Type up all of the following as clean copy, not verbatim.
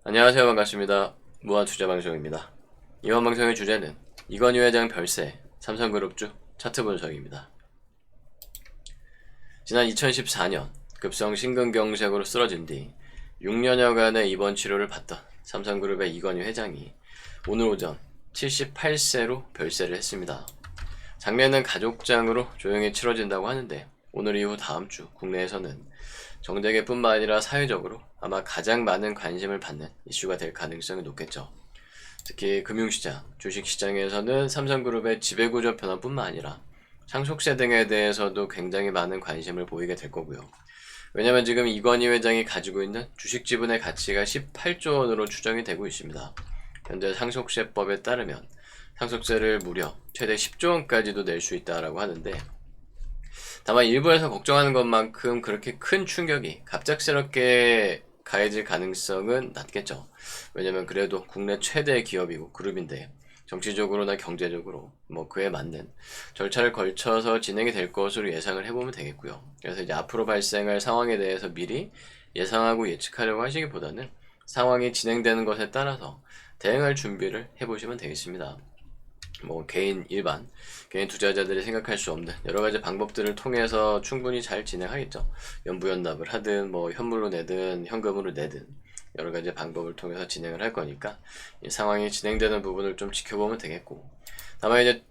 안녕하세요. 반갑습니다. 무한투자방송입니다. 이번 방송의 주제는 이건희 회장 별세, 삼성그룹주 차트 분석입니다. 지난 2014년 급성 심근경색으로 쓰러진 뒤 6년여간의 입원 치료를 받던 삼성그룹의 이건희 회장이 오늘 오전 78세로 별세를 했습니다. 장례는 가족장으로 조용히 치러진다고 하는데 오늘 이후 다음 주 국내에서는 정재계뿐만 아니라 사회적으로 아마 가장 많은 관심을 받는 이슈가 될 가능성이 높겠죠. 특히 금융시장, 주식시장에서는 삼성그룹의 지배구조 변화뿐만 아니라 상속세 등에 대해서도 굉장히 많은 관심을 보이게 될 거고요. 왜냐면 지금 이건희 회장이 가지고 있는 주식 지분의 가치가 18조 원으로 추정이 되고 있습니다. 현재 상속세법에 따르면 상속세를 무려 최대 10조 원까지도 낼 수 있다라고 하는데, 다만 일부에서 걱정하는 것만큼 그렇게 큰 충격이 갑작스럽게 가해질 가능성은 낮겠죠. 왜냐면 그래도 국내 최대 기업이고 그룹인데 정치적으로나 경제적으로 그에 맞는 절차를 걸쳐서 진행이 될 것으로 예상을 해보면 되겠고요. 그래서 이제 앞으로 발생할 상황에 대해서 미리 예상하고 예측하려고 하시기보다는 상황이 진행되는 것에 따라서 대응할 준비를 해보시면 되겠습니다. 개인 투자자들이 생각할 수 없는 여러 가지 방법들을 통해서 충분히 잘 진행하겠죠. 연부연납을 하든 현물로 내든 현금으로 내든 여러 가지 방법을 통해서 진행을 할 거니까 이 상황이 진행되는 부분을 좀 지켜보면 되겠고, 다만 이제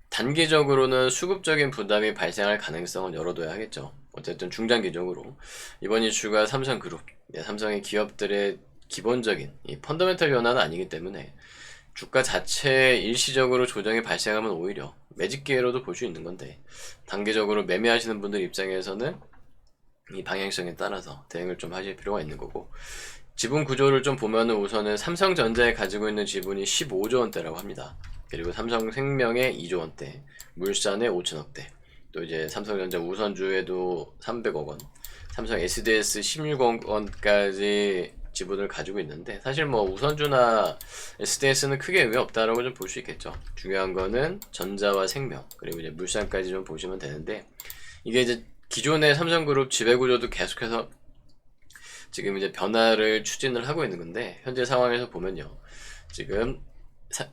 단기적으로는 수급적인 부담이 발생할 가능성은 열어둬야 하겠죠. 어쨌든 중장기적으로 이번 이슈가 삼성그룹, 삼성의 기업들의 기본적인 이 펀더멘털 변화는 아니기 때문에 주가 자체에 일시적으로 조정이 발생하면 오히려 매집 기회로도 볼 수 있는 건데, 단기적으로 매매하시는 분들 입장에서는 이 방향성에 따라서 대응을 좀 하실 필요가 있는 거고, 지분 구조를 좀 보면은 우선은 삼성전자에 가지고 있는 지분이 15조 원대라고 합니다. 그리고 삼성생명의 2조 원대, 물산의 5천억대, 또 이제 삼성전자 우선주에도 300억 원, 삼성 SDS 16억 원까지 지분을 가지고 있는데, 사실 우선주나 SDS는 크게 의미 없다라고 좀 볼 수 있겠죠. 중요한 거는 전자와 생명, 그리고 이제 물산까지 좀 보시면 되는데, 이게 이제 기존의 삼성그룹 지배구조도 계속해서 지금 이제 변화를 추진을 하고 있는 건데, 현재 상황에서 보면요, 지금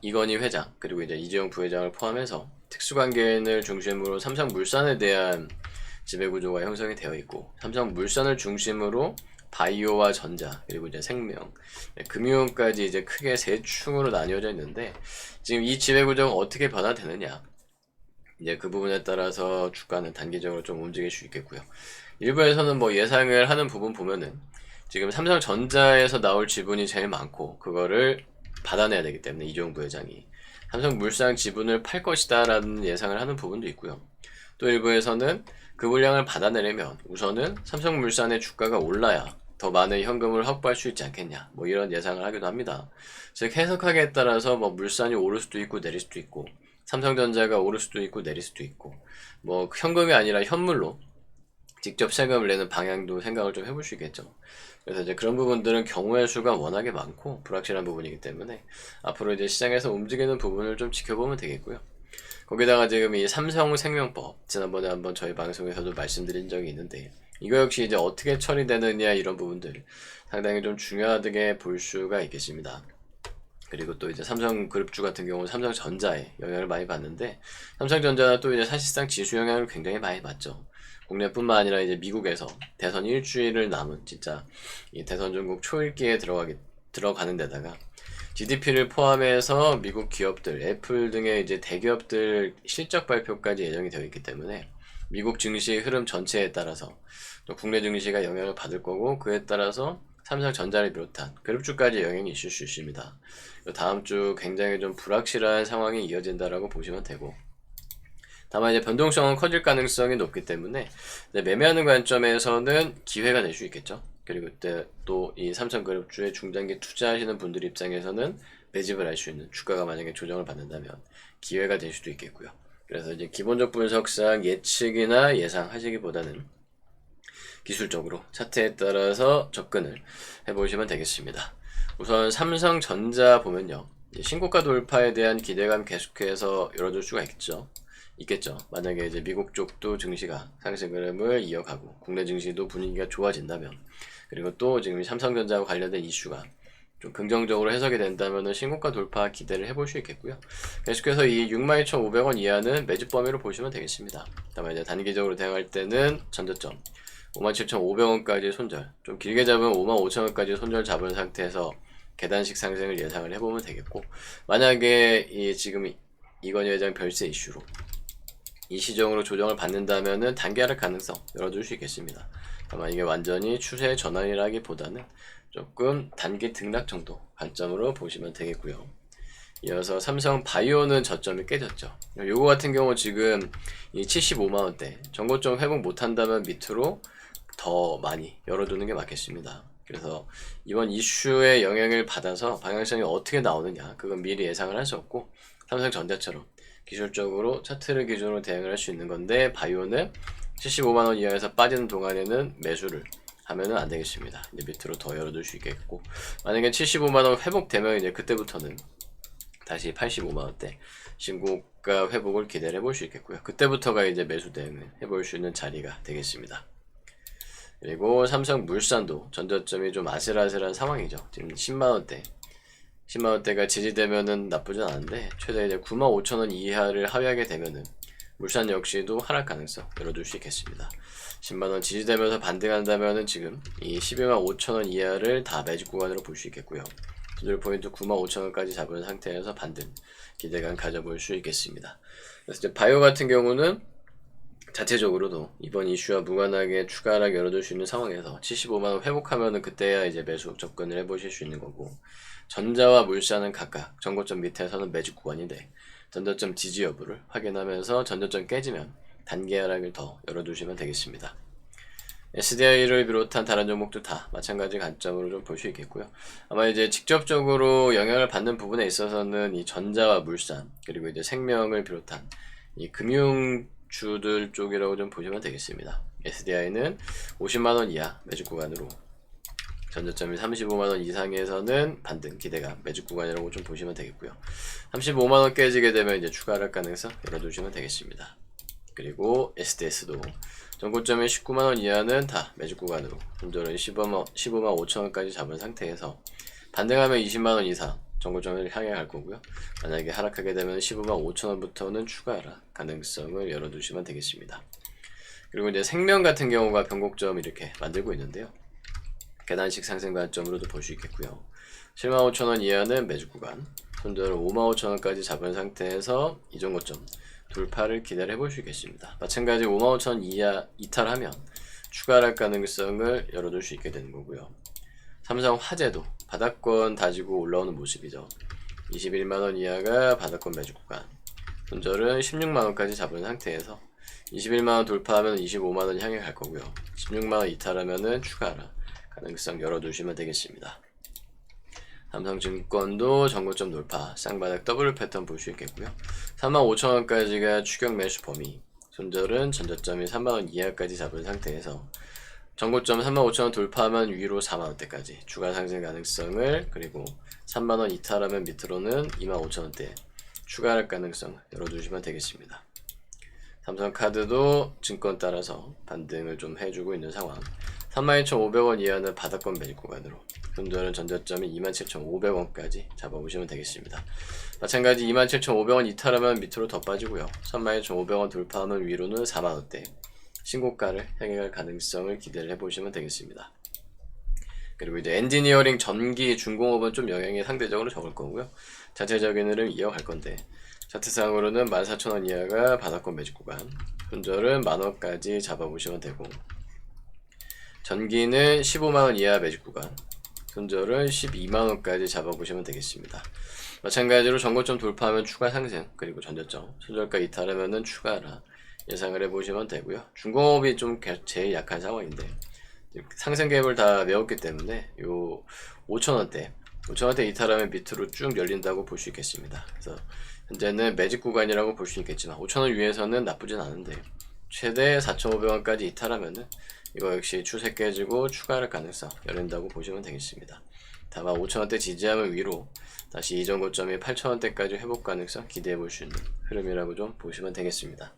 이건희 회장 그리고 이제 이재용 부회장을 포함해서 특수관계인을 중심으로 삼성물산에 대한 지배구조가 형성이 되어 있고, 삼성물산을 중심으로 바이오와 전자, 그리고 이제 생명, 금융까지 이제 크게 세 축으로 나뉘어져 있는데, 지금 이 지배구조가 어떻게 변화되느냐, 이제 그 부분에 따라서 주가는 단기적으로 좀 움직일 수 있겠고요. 일부에서는 예상을 하는 부분 보면은 지금 삼성전자에서 나올 지분이 제일 많고 그거를 받아내야 되기 때문에 이재용 부회장이 삼성물산 지분을 팔 것이다 라는 예상을 하는 부분도 있고요. 또 일부에서는 그 물량을 받아내려면 우선은 삼성물산의 주가가 올라야 더 많은 현금을 확보할 수 있지 않겠냐, 이런 예상을 하기도 합니다. 즉 해석하기에 따라서 물산이 오를 수도 있고 내릴 수도 있고, 삼성전자가 오를 수도 있고 내릴 수도 있고, 현금이 아니라 현물로 직접 세금을 내는 방향도 생각을 좀 해볼 수 있겠죠. 그래서 이제 그런 부분들은 경우의 수가 워낙에 많고 불확실한 부분이기 때문에 앞으로 이제 시장에서 움직이는 부분을 좀 지켜보면 되겠고요. 거기다가 지금 이 삼성생명법, 지난번에 한번 저희 방송에서도 말씀드린 적이 있는데, 이거 역시 이제 어떻게 처리되느냐, 이런 부분들 상당히 좀 중요하게 볼 수가 있겠습니다. 그리고 또 이제 삼성그룹주 같은 경우는 삼성전자에 영향을 많이 받는데, 삼성전자는 또 이제 사실상 지수 영향을 굉장히 많이 받죠. 국내뿐만 아니라 이제 미국에서 대선 일주일을 남은 진짜 이 대선 전국 초읽기에 들어가는 데다가 GDP를 포함해서 미국 기업들, 애플 등의 이제 대기업들 실적 발표까지 예정이 되어 있기 때문에 미국 증시 흐름 전체에 따라서 또 국내 증시가 영향을 받을 거고, 그에 따라서 삼성전자를 비롯한 그룹주까지 영향이 있을 수 있습니다. 다음 주 굉장히 좀 불확실한 상황이 이어진다라고 보시면 되고, 다만 이제 변동성은 커질 가능성이 높기 때문에 매매하는 관점에서는 기회가 될 수 있겠죠. 그리고 그때 또 이 삼성그룹주에 중장기 투자하시는 분들 입장에서는 매집을 할 수 있는, 주가가 만약에 조정을 받는다면 기회가 될 수도 있겠고요. 그래서 이제 기본적 분석상 예측이나 예상하시기보다는 기술적으로 차트에 따라서 접근을 해보시면 되겠습니다. 우선 삼성전자 보면요, 신고가 돌파에 대한 기대감 계속해서 열어줄 수가 있겠죠. 만약에 이제 미국 쪽도 증시가 상승 흐름을 이어가고 국내 증시도 분위기가 좋아진다면, 그리고 또 지금 삼성전자와 관련된 이슈가 좀 긍정적으로 해석이 된다면은 신고가 돌파 기대를 해볼 수 있겠고요. 계속해서 이 62,500원 이하는 매집 범위로 보시면 되겠습니다. 다만 이제 단기적으로 대응할 때는 전저점 57,500원까지 손절, 좀 길게 잡으면 55,000원까지 손절 잡은 상태에서 계단식 상승을 예상을 해보면 되겠고, 만약에 이 지금 이건희 회장 별세 이슈로 일시적으로 조정을 받는다면은 단기 하락 가능성 열어둘 수 있겠습니다. 다만 이게 완전히 추세 전환이라기보다는 조금 단기 등락 정도 관점으로 보시면 되겠고요. 이어서 삼성 바이오는 저점이 깨졌죠. 요거 같은 경우 지금 이 75만원대 전고점 회복 못한다면 밑으로 더 많이 열어두는 게 맞겠습니다. 그래서 이번 이슈의 영향을 받아서 방향성이 어떻게 나오느냐 그건 미리 예상을 할 수 없고, 삼성전자처럼 기술적으로 차트를 기준으로 대응을 할 수 있는 건데, 바이오는 75만원 이하에서 빠지는 동안에는 매수를 하면은 안 되겠습니다. 이제 밑으로 더 열어둘 수 있겠고, 만약에 75만원 회복되면 이제 그때부터는 다시 85만원대 신고가 회복을 기대를 해볼 수 있겠고요. 그때부터가 이제 매수 대응을 해볼 수 있는 자리가 되겠습니다. 그리고 삼성물산도 전저점이 좀 아슬아슬한 상황이죠. 지금 10만원대가 지지되면은 나쁘진 않은데, 최대 이제 95,000원 이하를 하회하게 되면은 물산 역시도 하락 가능성 열어둘 수 있겠습니다. 10만원 지지되면서 반등한다면은 지금 이 125,000원 이하를 다 매집 구간으로 볼 수 있겠고요. 조절 포인트 95,000원까지 잡은 상태에서 반등 기대감 가져볼 수 있겠습니다. 그래서 이제 바이오 같은 경우는 자체적으로도 이번 이슈와 무관하게 추가 하락 열어둘 수 있는 상황에서 75만원 회복하면은 그때야 이제 매수 접근을 해보실 수 있는 거고, 전자와 물산은 각각 전고점 밑에서는 매집 구간인데 전저점 지지 여부를 확인하면서 전저점 깨지면 단기 하락을 더 열어두시면 되겠습니다. SDI를 비롯한 다른 종목도 다 마찬가지 관점으로 좀 볼 수 있겠고요. 아마 이제 직접적으로 영향을 받는 부분에 있어서는 이 전자와 물산, 그리고 이제 생명을 비롯한 이 금융주들 쪽이라고 좀 보시면 되겠습니다. SDI는 50만원 이하 매집 구간으로, 전저점이 35만원 이상에서는 반등 기대감 매집 구간이라고 좀 보시면 되겠고요. 35만원 깨지게 되면 이제 추가 하락 가능성 열어두시면 되겠습니다. 그리고 SDS도 전고점이 19만원 이하는 다 매집 구간으로, 손절은 15만 5천원까지 잡은 상태에서 반등하면 20만원 이상 전고점을 향해 갈 거고요. 만약에 하락하게 되면 15만 5천원부터는 추가 하락 가능성을 열어두시면 되겠습니다. 그리고 이제 생명 같은 경우가 변곡점 이렇게 만들고 있는데요. 계단식 상승 관점으로도 볼 수 있겠고요. 7만 5천원 이하는 매집 구간, 손절을 5만 5천원까지 잡은 상태에서 이전 고점 돌파를 기대를 해볼 수 있겠습니다. 마찬가지 5만 5천 이하 이탈하면 추가 하락 가능성을 열어둘 수 있게 되는 거고요. 삼성 화재도 바닥권 다지고 올라오는 모습이죠. 21만원 이하가 바닥권 매집 구간, 손절은 16만원까지 잡은 상태에서 21만원 돌파하면 25만원 향해 갈 거고요. 16만원 이탈하면은 추가 하락 가능성 열어두시면 되겠습니다. 삼성증권도 전고점 돌파, 쌍바닥 더블 패턴 볼 수 있겠고요. 35,000원까지가 추격 매수 범위, 손절은 전저점이 3만원 이하까지 잡은 상태에서 전고점 35,000원 돌파하면 위로 4만원대까지 추가 상승 가능성을, 그리고 3만원 이탈하면 밑으로는 25,000원대 추가 하락 가능성 열어두시면 되겠습니다. 삼성카드도 증권 따라서 반등을 좀 해주고 있는 상황, 32,500원 이하는 바닥권 매집 구간으로, 손절은 전저점이 27,500원까지 잡아보시면 되겠습니다. 마찬가지 27,500원 이탈하면 밑으로 더 빠지고요. 32,500원 돌파하면 위로는 4만원대 신고가를 향해 갈 가능성을 기대를 해보시면 되겠습니다. 그리고 이제 엔지니어링, 전기, 중공업은 좀 영향이 상대적으로 적을 거고요. 자체적인 흐름 이어갈 건데, 차트상으로는 14,000원 이하가 바닥권 매집 구간, 손절은 만원까지 잡아보시면 되고, 전기는 15만원 이하 매집 구간, 손절은 12만원까지 잡아보시면 되겠습니다. 마찬가지로 전고점 돌파하면 추가 상승, 그리고 전저점 손절가 이탈하면은 추가 하락 예상을 해보시면 되고요. 중공업이 좀 제일 약한 상황인데 상승 갭을 다 메웠기 때문에 요 5,000원대 이탈하면 밑으로 쭉 열린다고 볼 수 있겠습니다. 그래서 현재는 매집 구간이라고 볼 수 있겠지만 5,000원 위에서는 나쁘진 않은데, 최대 4,500원까지 이탈하면은 이거 역시 추세 깨지고 추가 하락 가능성 열린다고 보시면 되겠습니다. 다만 5,000원대 지지하면 위로 다시 이전 고점이 8,000원대까지 회복 가능성 기대해 볼 수 있는 흐름이라고 좀 보시면 되겠습니다.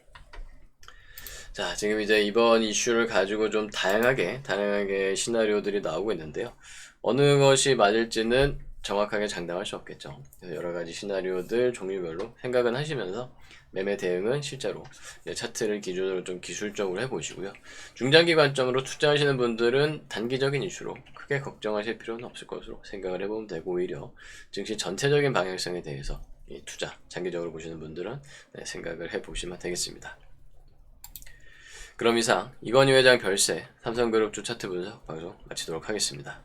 자, 지금 이제 이번 이슈를 가지고 좀 다양하게 시나리오들이 나오고 있는데요. 어느 것이 맞을지는 정확하게 장담할 수 없겠죠. 그래서 여러 가지 시나리오들 종류별로 생각은 하시면서 매매 대응은 실제로 차트를 기준으로 좀 기술적으로 해보시고요. 중장기 관점으로 투자하시는 분들은 단기적인 이슈로 크게 걱정하실 필요는 없을 것으로 생각을 해보면 되고, 오히려 증시 전체적인 방향성에 대해서 이 투자 장기적으로 보시는 분들은 생각을 해보시면 되겠습니다. 그럼 이상 이건희 회장 별세 삼성그룹 주 차트 분석 방송 마치도록 하겠습니다.